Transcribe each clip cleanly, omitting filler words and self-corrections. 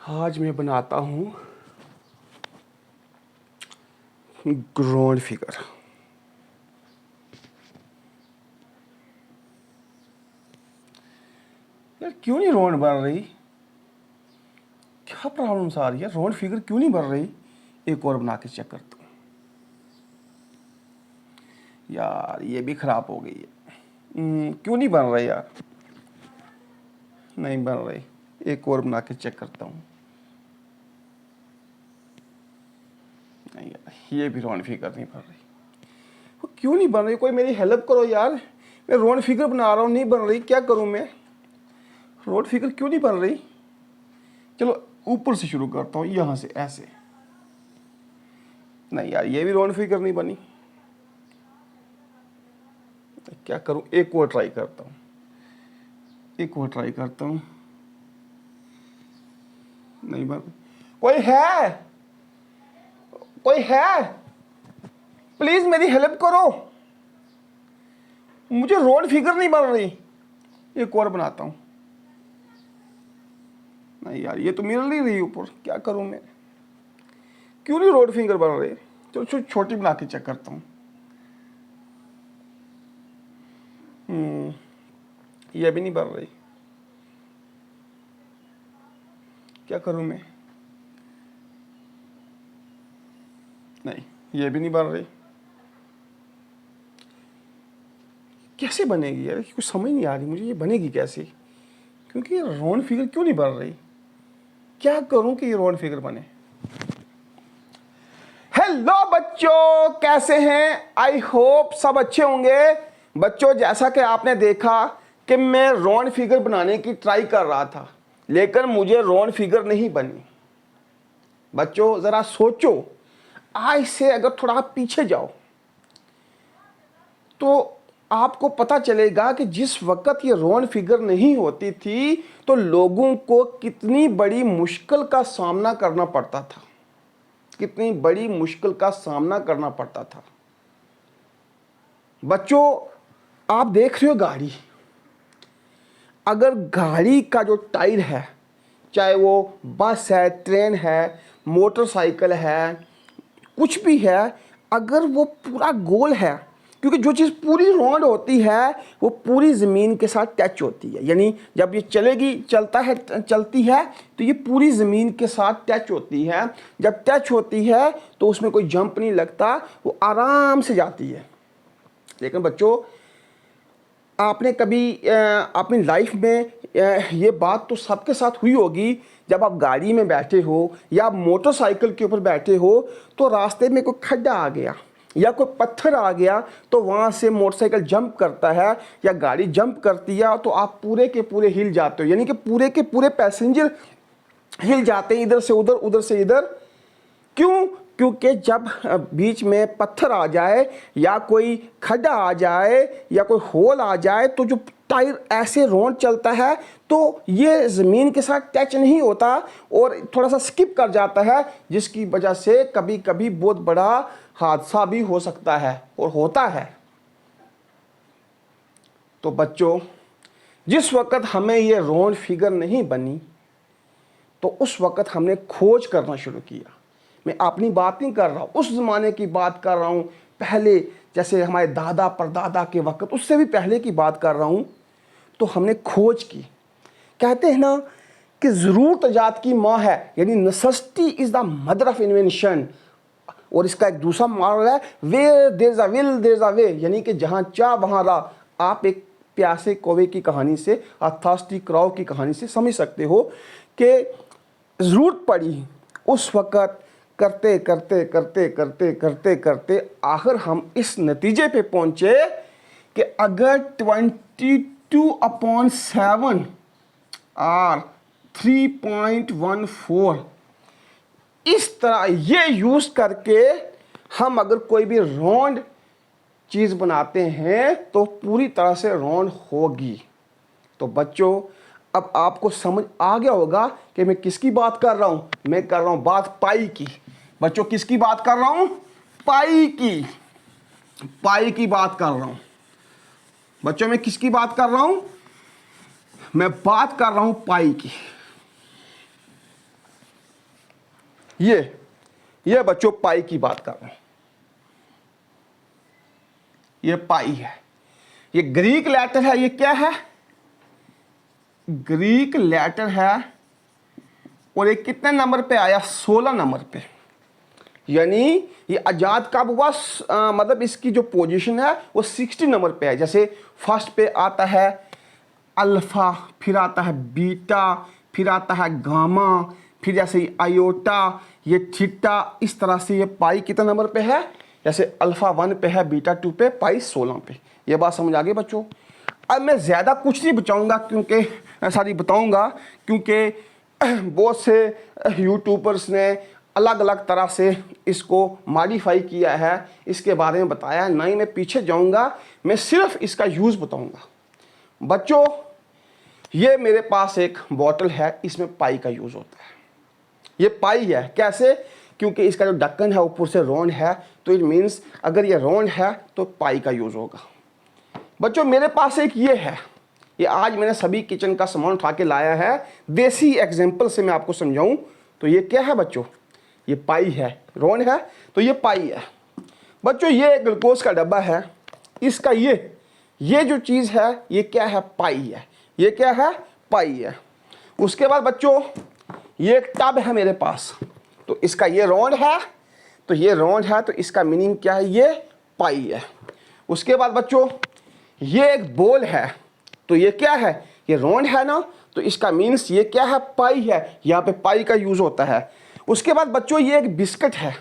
आज मैं बनाता हूँ ग्राउंड फिगर। यार क्यों नहीं राउंड बन रही? क्या प्रॉब्लम्स आ रही है? राउंड फिगर क्यों नहीं बन रही? एक और बना के चेक करता हूँ। यार ये भी खराब हो गई है। क्यों नहीं बन रही यार? नहीं बन रही। एक और बना के चेक करता हूँ। नहीं यार, ये भी राउंड फिगर नहीं बन रही। वो क्यों नहीं बन रही? कोई मेरी हेल्प करो यार। मैं राउंड फिगर बना रहा हूँ, नहीं बन रही। क्या करूँ मैं? राउंड फिगर क्यों नहीं बन रही? चलो ऊपर से शुरू करता हूँ, यहाँ से ऐसे। नहीं यार, ये भी राउंड फिगर नहीं बनी। क्या करूँ? एक और ट्राई करता हूँ। नहीं बन। कोई है? प्लीज मेरी हेल्प करो। मुझे राउंड फिगर नहीं बन रही। एक और बनाता हूँ। नहीं यार, ये तो मिल नहीं रही ऊपर। क्या करूँ मैं? क्यों नहीं राउंड फिगर बन रही? तो छोटी बना के चेक करता हूँ। ये भी नहीं बन रही। क्या करूँ मैं? नहीं, ये भी नहीं बन रही। कैसे बनेगी यार? कुछ समझ नहीं आ रही मुझे, ये बनेगी कैसे? क्योंकि ये राउंड फिगर क्यों नहीं बन रही? क्या करूं कि ये राउंड फिगर बने? हेलो बच्चों, कैसे हैं? आई होप सब अच्छे होंगे। बच्चों, जैसा कि आपने देखा कि मैं राउंड फिगर बनाने की ट्राई कर रहा था, लेकिन मुझे राउंड फिगर नहीं बनी। बच्चों जरा सोचो, आज से अगर थोड़ा पीछे जाओ तो आपको पता चलेगा कि जिस वक्त ये राउंड फिगर नहीं होती थी तो लोगों को कितनी बड़ी मुश्किल का सामना करना पड़ता था। कितनी बड़ी मुश्किल का सामना करना पड़ता था। बच्चों, आप देख रहे हो गाड़ी। अगर गाड़ी का जो टायर है, चाहे वो बस है, ट्रेन है, मोटरसाइकिल है, कुछ भी है, अगर वो पूरा गोल है, क्योंकि जो चीज़ पूरी राउंड होती है वो पूरी ज़मीन के साथ टच होती है। यानी जब ये चलती है तो ये पूरी ज़मीन के साथ टच होती है। जब टच होती है तो उसमें कोई जंप नहीं लगता, वो आराम से जाती है। लेकिन बच्चों, आपने कभी अपनी लाइफ में ये बात तो सबके साथ हुई होगी, जब आप गाड़ी में बैठे हो या आप मोटरसाइकिल के ऊपर बैठे हो तो रास्ते में कोई खड्डा आ गया या कोई पत्थर आ गया तो वहाँ से मोटरसाइकिल जंप करता है या गाड़ी जंप करती है तो आप पूरे के पूरे हिल जाते हो। यानी कि पूरे के पूरे पैसेंजर हिल जाते हैं, इधर से उधर, उधर से इधर। क्यों? क्योंकि जब बीच में पत्थर आ जाए या कोई खड्डा आ जाए या कोई होल आ जाए तो जो टायर ऐसे राउंड चलता है तो ये ज़मीन के साथ टच नहीं होता और थोड़ा सा स्किप कर जाता है, जिसकी वजह से कभी कभी बहुत बड़ा हादसा भी हो सकता है और होता है। तो बच्चों, जिस वक्त हमें ये राउंड फिगर नहीं बनी तो उस वक्त हमने खोज करना शुरू किया। मैं अपनी बात नहीं कर रहा हूँ, उस ज़माने की बात कर रहा हूँ, पहले जैसे हमारे दादा परदादा के वक्त, उससे भी पहले की बात कर रहा हूँ। तो हमने खोज की। कहते हैं ना कि ज़रूरत जात की माँ है, यानी necessity is the mother of invention. और इसका एक दूसरा मॉडल है, where there is a will there is a way, यानी कि जहाँ चाह वहाँ राह। आप एक प्यासे कौवे की कहानी से, थर्स्टी क्राउ की कहानी से समझ सकते हो कि ज़रूरत पड़ी उस वक़्त, करते करते करते करते करते करते आखिर हम इस नतीजे पे पहुँचे कि अगर 22/7 और 3.14 इस तरह ये यूज़ करके हम अगर कोई भी राउंड चीज़ बनाते हैं तो पूरी तरह से राउंड होगी। तो बच्चों, अब आपको समझ आ गया होगा कि मैं किसकी बात कर रहा हूँ। मैं कर रहा हूँ बात पाई की। बच्चों, किसकी बात कर रहा हूँ? पाई की। पाई की बात कर रहा हूँ। बच्चों, मैं किसकी बात कर रहा हूँ? मैं बात कर रहा हूँ पाई की। ये बच्चों पाई की बात कर रहे हैं, ये पाई है, ये ग्रीक लेटर है, ये क्या है, ग्रीक लेटर है, और ये कितने नंबर पे आया, 16 नंबर पे। यानी ये आजाद कब हुआ, मतलब इसकी जो पोजीशन है वो 60 नंबर पे है। जैसे फर्स्ट पे आता है अल्फा, फिर आता है बीटा, फिर आता है गामा, फिर जैसे आयोटा, ये थीटा, इस तरह से ये पाई कितने नंबर पे है, जैसे अल्फा 1 पे है, बीटा 2 पे, पाई 16 पे। ये बात समझ आ गई बच्चों। अब मैं ज़्यादा कुछ नहीं बताऊंगा क्योंकि बहुत से यूट्यूबर्स ने अलग अलग तरह से इसको मॉडिफाई किया है, इसके बारे में बताया है, ना ही मैं पीछे जाऊंगा, मैं सिर्फ इसका यूज़ बताऊंगा। बच्चों ये मेरे पास एक बॉटल है, इसमें पाई का यूज़ होता है। ये पाई है, कैसे, क्योंकि इसका जो ढक्कन है ऊपर से राउंड है, तो इट मीन्स अगर ये राउंड है तो पाई का यूज़ होगा। बच्चों मेरे पास एक ये है, ये आज मैंने सभी किचन का सामान उठा के लाया है, देसी एग्जाम्पल से मैं आपको समझाऊं तो ये क्या है बच्चों, ये पाई है, राउंड है तो ये पाई है। बच्चों ये ग्लूकोज का डब्बा है, इसका ये जो चीज़ है ये क्या है, पाई है, ये क्या है, पाई है। उसके बाद बच्चों ये एक टब है मेरे पास, तो इसका ये राउंड है, तो ये राउंड है, तो इसका मीनिंग क्या है, ये पाई है। उसके बाद बच्चों ये एक बोल है, तो ये क्या है, ये राउंड है ना, तो इसका मीन्स ये क्या है, पाई है, यहाँ पे पाई का यूज़ होता है। उसके बाद बच्चों ये एक बिस्किट है,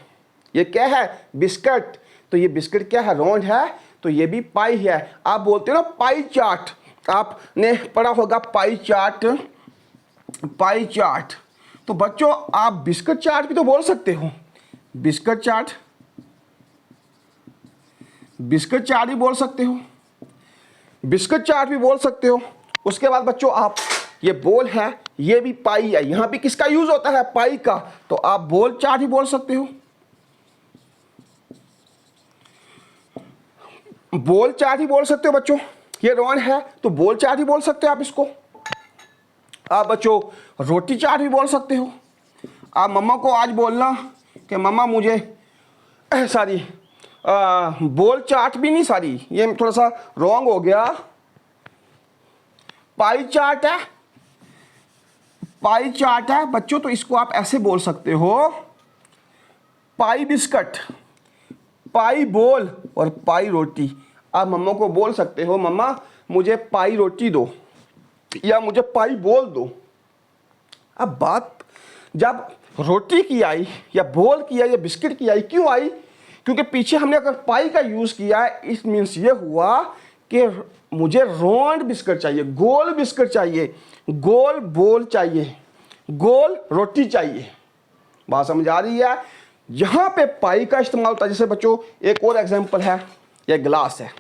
ये क्या है, बिस्किट, तो ये बिस्किट क्या है, राउंड है, तो ये भी पाई है। आप बोलते हो ना पाई चार्ट, आपने पढ़ा होगा पाई चार्ट, पाई चार्ट, तो बच्चों आप बिस्किट चार्ट भी तो बोल सकते हो, बिस्किट चार्ट, बिस्किट चार्ट भी बोल सकते हो, बिस्किट चार्ट भी बोल सकते हो। उसके बाद बच्चों आप ये बोल है, ये भी पाई है, यहां भी किसका यूज होता है, पाई का, तो आप बोल चार्ट भी बोल सकते हो, बोल चार्ट ही बोल सकते हो बच्चों। ये राउंड है तो बोल चार्ट ही बोल सकते हो आप इसको। आप बच्चों रोटी चार्ट भी बोल सकते हो। आप मम्मा को आज बोलना कि मम्मा मुझे सॉरी बोल चार्ट भी नहीं, सॉरी ये थोड़ा सा रॉन्ग हो गया, पाई चार्ट है, पाई चार्ट है बच्चों, तो इसको आप ऐसे बोल सकते हो, पाई बिस्कट, पाई बोल और पाई रोटी। आप मम्मा को बोल सकते हो मम्मा मुझे पाई रोटी दो या मुझे पाई बोल दो। अब बात जब रोटी की आई या बोल की आई या बिस्किट की आई, क्यों आई, क्योंकि पीछे हमने अगर पाई का यूज किया है, इट मीन्स ये हुआ कि मुझे राउंड बिस्किट चाहिए, गोल बिस्किट चाहिए, गोल बोल चाहिए, गोल रोटी चाहिए। बात समझ आ रही है। यहां पे पाई का इस्तेमाल होता है। जैसे बच्चों एक और एग्जांपल है, ये ग्लास है,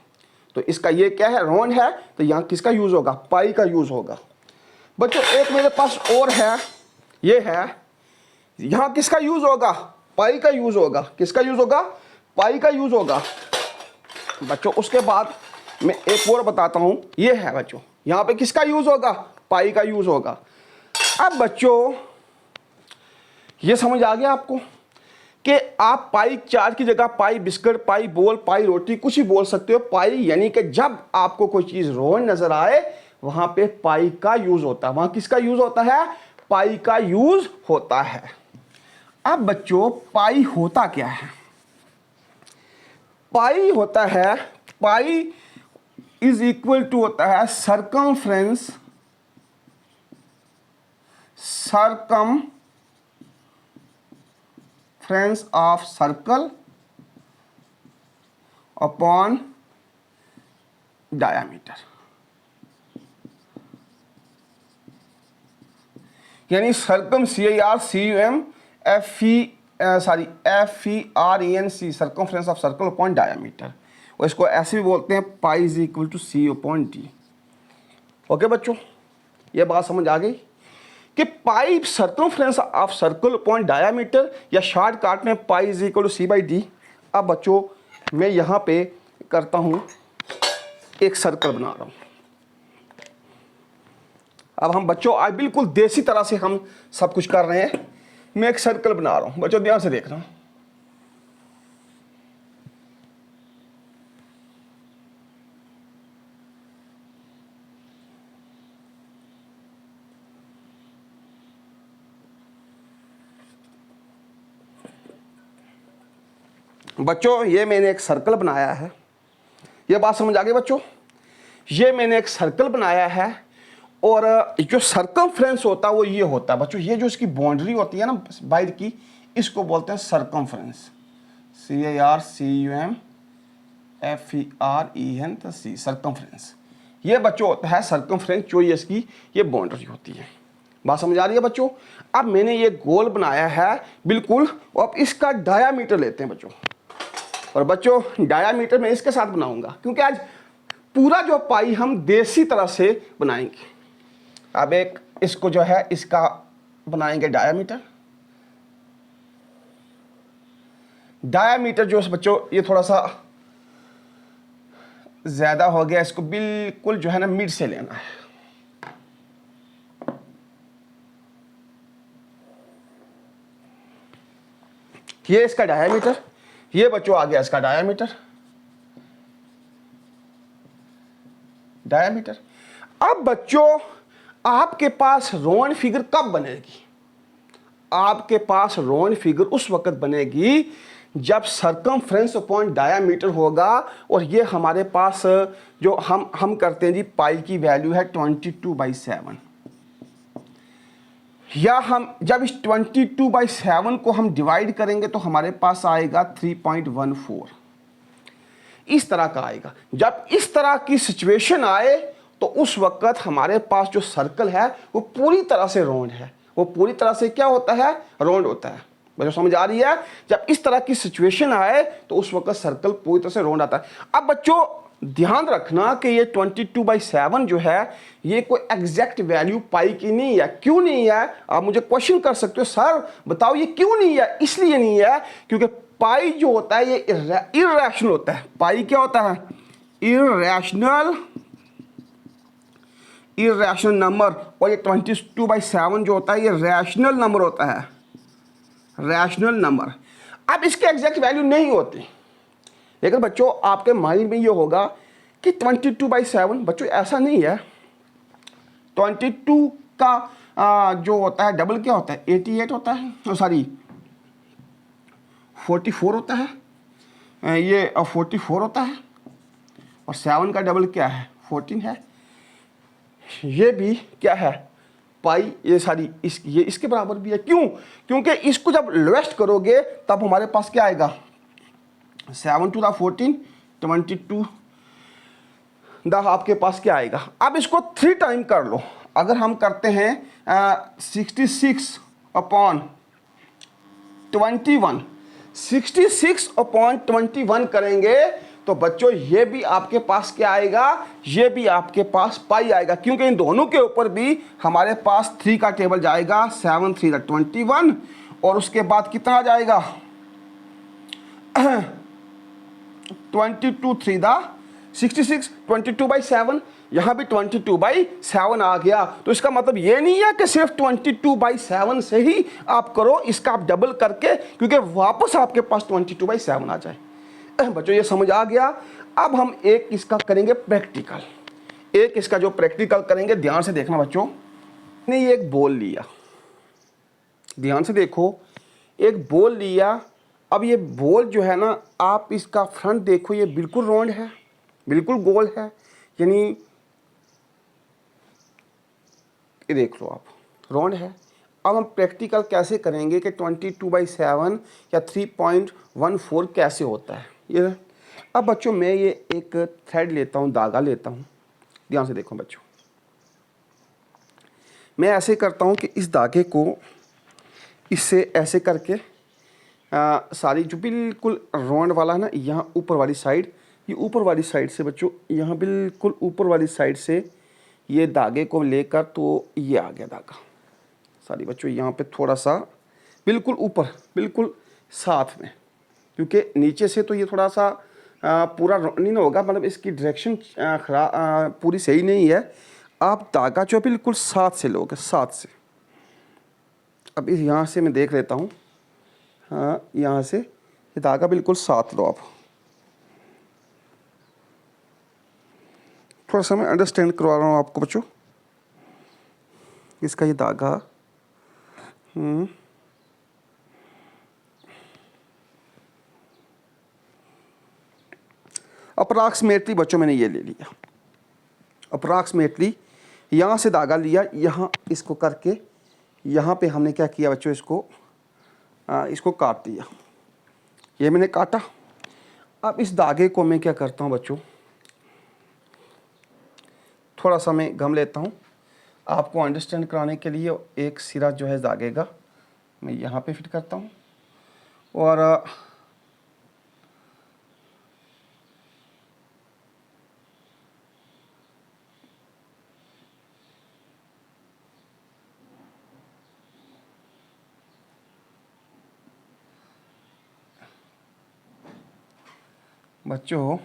तो इसका ये क्या है, राउंड है, तो यहां किसका यूज होगा, पाई का यूज होगा। बच्चों एक मेरे पास और है, ये है, यहां किसका यूज होगा, पाई का यूज होगा, किसका यूज होगा, पाई का यूज होगा बच्चों। उसके बाद मैं एक और बताता हूं, ये है बच्चों, यहां पे किसका यूज होगा, पाई का यूज होगा। अब बच्चों ये समझ आ गया आपको कि आप पाई चार्ट की जगह पाई बिस्किट, पाई बोल, पाई रोटी कुछ ही बोल सकते हो। पाई यानी कि जब आपको कोई चीज राउंड नजर आए वहां पे पाई का यूज होता है, वहां किसका यूज होता है, पाई का यूज होता है। अब बच्चों पाई होता क्या है, पाई होता है, पाई इज इक्वल टू होता है circumference, circumference of circle upon diameter. यानी circum CIRCUM FERENC circumference of circle upon diameter, और इसको ऐसे भी बोलते हैं pi is equal to C upon D। Okay बच्चों ये बात समझ आ गई कि pi circumference of circle upon diameter, या शॉर्टकट में pi is equal to C/D। अब बच्चों मैं यहां पे करता हूं, एक सर्कल बना रहा हूं। अब हम बच्चों आज बिल्कुल देसी तरह से हम सब कुछ कर रहे हैं। मैं एक सर्कल बना रहा हूं, बच्चों ध्यान से देखना। बच्चों ये मैंने एक सर्कल बनाया है, ये बात समझ आ गई बच्चों? ये मैंने एक सर्कल बनाया है और जो सर्कमफ्रेंस होता है वो ये होता है बच्चों, ये जो इसकी बाउंड्री होती है ना बाहर की, इसको बोलते हैं सर्कमफ्रेंस। CARCUMFERENC, circumference. ये बच्चों होता है सर्कमफ्रेंस, जो ये इसकी ये बाउंड्री होती है। बात समझ आ रही है बच्चों? अब मैंने ये गोल बनाया है बिल्कुल, और अब इसका डायामीटर लेते हैं बच्चों। और बच्चों डायामीटर मैं इसके साथ बनाऊंगा, क्योंकि आज पूरा जो पाई हम देसी तरह से बनाएंगे। अब एक इसको जो है इसका बनाएंगे डायामीटर। डायामीटर जो बच्चों ये थोड़ा सा ज्यादा हो गया, इसको बिल्कुल जो है ना मिड से लेना है। ये इसका डायामीटर, ये बच्चों आ गया इसका डायामीटर। डायामीटर। अब बच्चों आपके पास राउंड फिगर कब बनेगी? आपके पास राउंड फिगर उस वक्त बनेगी जब सर्कमफ्रेंस अपॉन डायामीटर होगा, और ये हमारे पास जो हम करते हैं जी, पाई की वैल्यू है 22/7, या हम जब इस 22/7 को हम डिवाइड करेंगे तो हमारे पास आएगा 3.14, इस तरह का आएगा। जब इस तरह की सिचुएशन आए तो उस वक्त हमारे पास जो सर्कल है वो पूरी तरह से राउंड है, वो पूरी तरह से क्या होता है? राउंड होता है। बच्चों समझ आ रही है? जब इस तरह की सिचुएशन आए तो उस वक्त सर्कल पूरी तरह से राउंड आता है। अब बच्चों ध्यान रखना कि ये 22/7 जो है ये कोई एग्जैक्ट वैल्यू पाई की नहीं है। क्यों नहीं है? आप मुझे क्वेश्चन कर सकते हो, सर बताओ ये क्यों नहीं है? इसलिए नहीं है क्योंकि पाई जो होता है ये इर्रेशनल होता है। पाई क्या होता है? Irrational number. और ये 22/7 जो होता है ये रैशनल नंबर होता है, रैशनल नंबर। अब इसके एग्जैक्ट वैल्यू नहीं होती, लेकिन बच्चों आपके माइंड में ये होगा कि 22/7 बच्चों ऐसा नहीं है। 22 का जो होता है डबल क्या होता है? 88 होता है, सॉरी 44 होता है, ये 44 होता है, और 7 का डबल क्या है? 14 है। ये भी क्या है? पाई, ये सारी ये इसके बराबर भी है। क्यों? क्योंकि इसको जब लोएस्ट करोगे तब हमारे पास क्या आएगा? 7 to the 14, 22 आपके पास क्या आएगा? अब इसको 3 टाइम कर लो। अगर हम करते हैं 66/21, 66/21 करेंगे तो बच्चों ये भी आपके पास क्या आएगा? ये भी आपके पास पाई आएगा, क्योंकि इन दोनों के ऊपर भी हमारे पास 3 का टेबल जाएगा। 7 3 21, और उसके बाद कितना आ जाएगा? 22 3 66, 22/7, यहाँ भी 22/7 आ गया। तो इसका मतलब ये नहीं है कि सिर्फ 22/7 से ही आप करो, इसका आप डबल करके, क्योंकि वापस आपके पास 22/7 आ जाए। बच्चों ये समझ आ गया। अब हम एक इसका करेंगे प्रैक्टिकल, एक इसका जो प्रैक्टिकल करेंगे, ध्यान से देखना बच्चों। ने ये एक बॉल लिया, ध्यान से देखो, एक बॉल लिया। अब ये बॉल जो है ना, आप इसका फ्रंट देखो, ये बिल्कुल राउंड है, बिल्कुल गोल है, यानी ये देख लो आप, राउंड है। अब हम प्रैक्टिकल कैसे करेंगे कि 22/7 या 3.14 कैसे होता है ये। अब बच्चों मैं ये एक थ्रेड लेता हूँ, धागा लेता हूँ, ध्यान से देखो बच्चों। मैं ऐसे करता हूँ कि इस धागे को इससे ऐसे करके सारी जो बिल्कुल राउंड वाला है ना, यहाँ ऊपर वाली साइड, ये ऊपर वाली साइड से बच्चों, यहाँ बिल्कुल ऊपर वाली साइड से ये धागे को लेकर, तो ये आ गया धागा। सारी बच्चों यहाँ पे थोड़ा सा बिल्कुल ऊपर, बिल्कुल साथ में, क्योंकि नीचे से तो ये थोड़ा सा पूरा नहीं ना होगा, मतलब इसकी डायरेक्शन पूरी सही नहीं है। आप धागा जो बिल्कुल साथ से लोगे, साथ से अब इस यहाँ से मैं देख लेता हूँ, हाँ यहाँ से ये धागा बिल्कुल साथ लो आप। थोड़ा सा मैं अंडरस्टैंड करवा रहा हूँ आपको बच्चों। इसका ये धागा अप्रॉक्सीमेटली बच्चों मैंने ये ले लिया, अप्रॉक्सीमेटली यहाँ से धागा लिया, यहाँ इसको करके यहाँ पे हमने क्या किया बच्चों, इसको काट दिया। ये मैंने काटा। अब इस धागे को मैं क्या करता हूँ बच्चों, थोड़ा सा मैं गम लेता हूँ आपको अंडरस्टैंड कराने के लिए। एक सिरा जो है धागे का मैं यहाँ पे फिट करता हूँ और बच्चों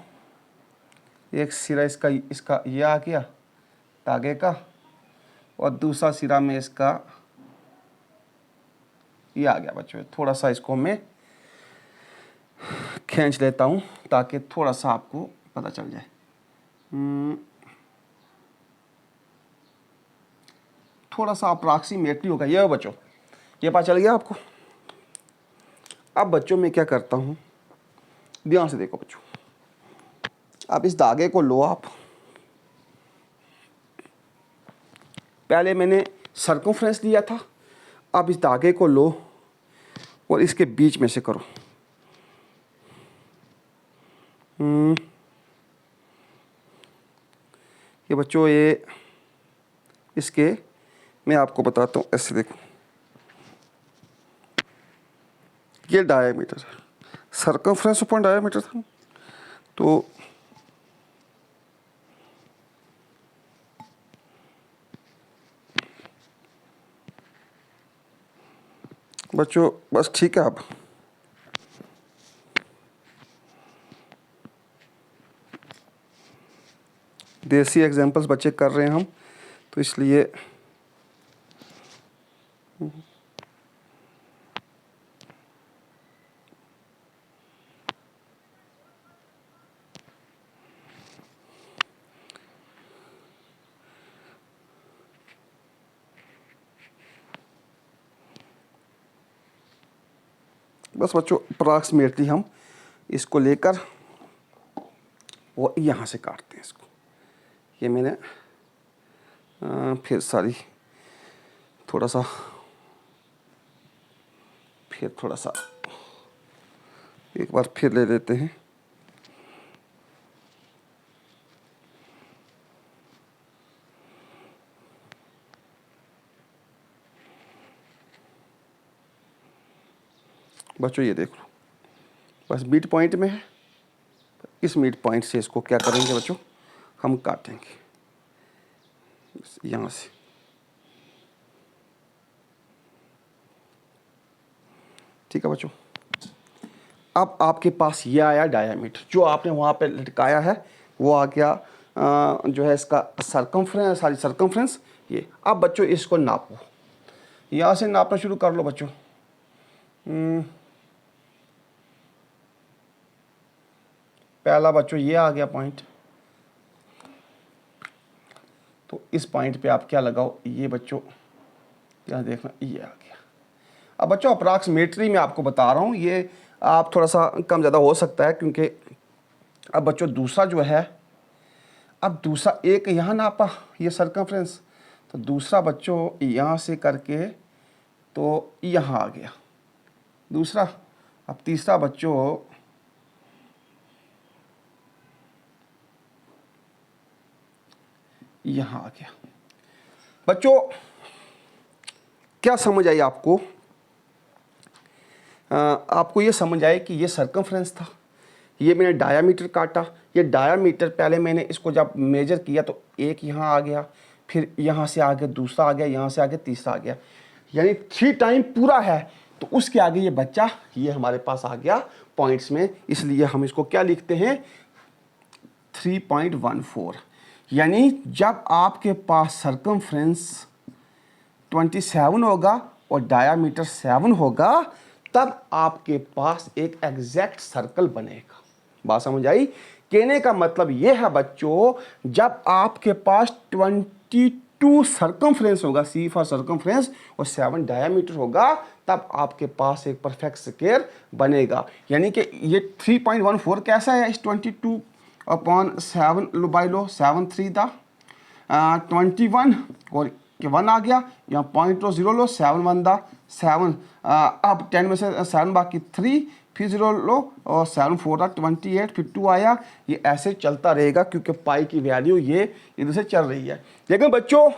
एक सिरा इसका ये आ गया धागे का, और दूसरा सिरा में इसका ये आ गया बच्चों। थोड़ा सा इसको मैं खींच लेता हूँ ताकि थोड़ा सा आपको पता चल जाए। थोड़ा सा अप्रॉक्सीमेटली होगा ये बच्चों, ये पता चल गया आपको। अब बच्चों मैं क्या करता हूँ, ध्यान से देखो बच्चों। अब इस धागे को लो आप, पहले मैंने सर्कमफ्रेंस लिया था, अब इस धागे को लो और इसके बीच में से करो। ये बच्चों ये इसके मैं आपको बताता हूँ, ऐसे देखो ये डायमीटर है, सर्कमफ्रेंस अपॉन डायमीटर था। तो बच्चों बस ठीक है। अब देसी एग्जांपल्स बच्चे कर रहे हैं हम, तो इसलिए बस बच्चों अप्रॉक्सीमेटली हम इसको लेकर वो यहाँ से काटते हैं इसको। ये मैंने फिर सारी थोड़ा सा एक बार फिर ले लेते हैं। बच्चों ये देख लो, बस मिड पॉइंट में है। इस मिड पॉइंट से इसको क्या करेंगे बच्चों, हम काटेंगे यहाँ से। ठीक है बच्चों, अब आपके पास ये आया डायामीटर, जो आपने वहाँ पे लटकाया है वो आ गया जो है इसका सर्कमफ्रेंस ये। अब बच्चों इसको नापो, यहाँ से नापना शुरू कर लो बच्चों। पहला बच्चों ये आ गया पॉइंट, तो इस पॉइंट पे आप क्या लगाओ, ये बच्चों यहाँ देखना ये आ गया। अब बच्चों अप्रॉक्सीमेटली मैं आपको बता रहा हूँ, ये आप थोड़ा सा कम ज़्यादा हो सकता है, क्योंकि अब बच्चों दूसरा जो है, अब दूसरा एक यहाँ नापा ये सर्कमफ्रेंस, तो दूसरा बच्चों यहाँ से करके तो यहाँ आ गया दूसरा। अब तीसरा बच्चों यहाँ आ गया। बच्चों क्या समझ आई आपको? आपको ये समझ आए कि ये सर्कमफ्रेंस था, ये मैंने डायामीटर काटा। ये डायामीटर पहले मैंने इसको जब मेजर किया तो एक यहाँ आ गया, फिर यहाँ से आगे दूसरा आ गया, यहाँ से आगे तीसरा आ गया, यानी 3 टाइम पूरा है। तो उसके आगे ये बच्चा ये हमारे पास आ गया पॉइंट्स में, इसलिए हम इसको क्या लिखते हैं 3.14। यानी जब आपके पास सर्कमफ्रेंस 27 होगा और डायामीटर 7 होगा, तब आपके पास एक एग्जैक्ट सर्कल बनेगा। बात समझ आई? कहने का मतलब ये है बच्चों, जब आपके पास 22 सर्कमफ्रेंस होगा, C फॉर सर्कमफ्रेंस, और 7 डायामीटर होगा, तब आपके पास एक परफेक्ट स्क्वायर बनेगा। यानी कि ये 3.14 कैसा है इस 22/7 लो बाई लो, 7 3 दा 21 और 1 आ गया, यहाँ 0.0 लो, 7 1 दा 7, अब 10 में से 7 बाकी 3, फिर 0 लो और 7 4 दा 28, फिर 2 आया। ये ऐसे चलता रहेगा क्योंकि पाई की वैल्यू ये इधर से चल रही है। लेकिन बच्चों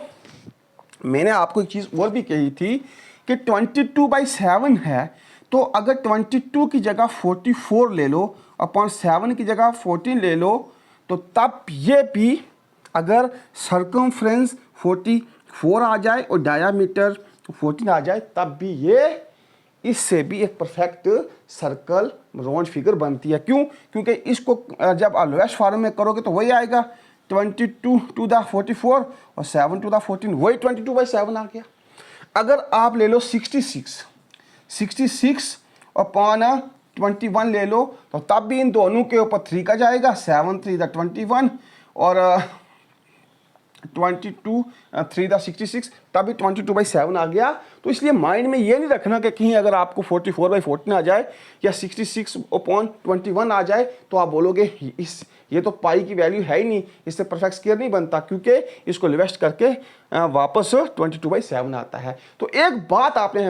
मैंने आपको एक चीज़ और भी कही थी कि 22/7 है, तो अगर 22 की जगह 44 ले लो, अपॉन 7 की जगह 14 ले लो, तो तब ये भी अगर सर्कमफ्रेंस 44 आ जाए और डायामीटर 14 आ जाए, तब भी ये इससे भी एक परफेक्ट सर्कल राउंड फिगर बनती है। क्यों? क्योंकि इसको जब लोएस्ट फॉर्म में करोगे तो वही आएगा, 22 टू द 44 और 7 टू द 14, वही 22/7 आ गया। अगर आप ले लो 66 अपॉन 21 ले लो, तो तब भी इन दोनों के ऊपर 3 का जाएगा, 7 3 द 21 और 22 3 द 66, तभी 22/7 आ गया। तो इसलिए माइंड में ये नहीं रखना कि कहीं अगर आपको 44/14 आ जाए या 66/21 आ जाए तो आप बोलोगे ये तो पाई की वैल्यू है ही नहीं, इससे परफेक्ट स्क्वायर नहीं बनता, क्योंकि इसको लिवेस्ट करके वापस 22/7 आता है। तो एक बात आपने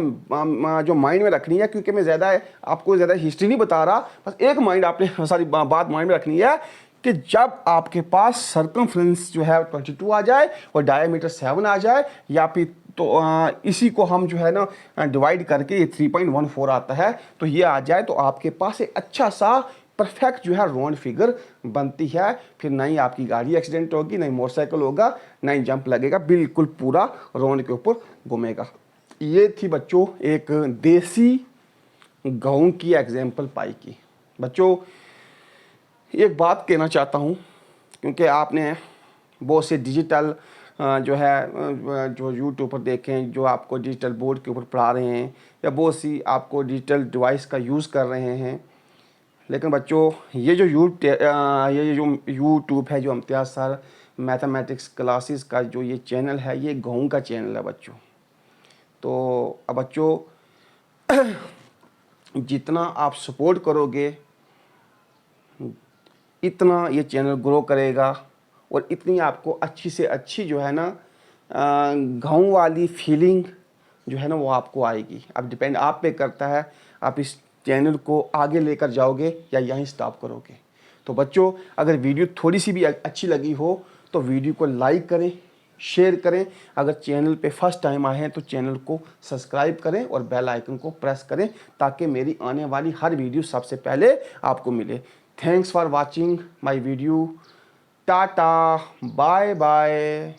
जो माइंड में रखनी है, क्योंकि मैं आपको ज़्यादा हिस्ट्री नहीं बता रहा, बस एक माइंड आपने सारी बात माइंड में रखनी है कि जब आपके पास सर्कमफ्रेंस जो है 22 आ जाए और डायमीटर 7 आ जाए, या फिर तो इसी को हम जो है ना डिवाइड करके ये 3.14 आता है, तो ये आ जाए, तो आपके पास एक अच्छा सा परफेक्ट जो है राउंड फिगर बनती है। फिर ना ही आपकी गाड़ी एक्सीडेंट होगी, ना ही मोटरसाइकिल होगा, ना ही जंप लगेगा, बिल्कुल पूरा राउंड के ऊपर घूमेगा। ये थी बच्चों एक देसी गेहूं की एग्जाम्पल पाई की। बच्चों एक बात कहना चाहता हूँ, क्योंकि आपने बहुत से डिजिटल जो है जो यूट्यूब पर देखें, जो आपको डिजिटल बोर्ड के ऊपर पढ़ा रहे हैं, या बहुत सी आपको डिजिटल डिवाइस का यूज़ कर रहे हैं। लेकिन बच्चों ये जो यूट्यूब है, जो इम्तियाज़ सर मैथमेटिक्स क्लासेस का जो ये चैनल है, ये गेहूं का चैनल है बच्चों। तो अब बच्चों जितना आप सपोर्ट करोगे, इतना ये चैनल ग्रो करेगा, और इतनी आपको अच्छी से अच्छी जो है ना गाँव वाली फीलिंग जो है ना वो आपको आएगी। अब डिपेंड आप पे करता है, आप इस चैनल को आगे लेकर जाओगे या यहीं स्टॉप करोगे। तो बच्चों अगर वीडियो थोड़ी सी भी अच्छी लगी हो तो वीडियो को लाइक करें, शेयर करें। अगर चैनल पे फर्स्ट टाइम आए हैं तो चैनल को सब्सक्राइब करें और बेल आइकन को प्रेस करें, ताकि मेरी आने वाली हर वीडियो सबसे पहले आपको मिले। Thanks for watching my video. Tata, bye bye.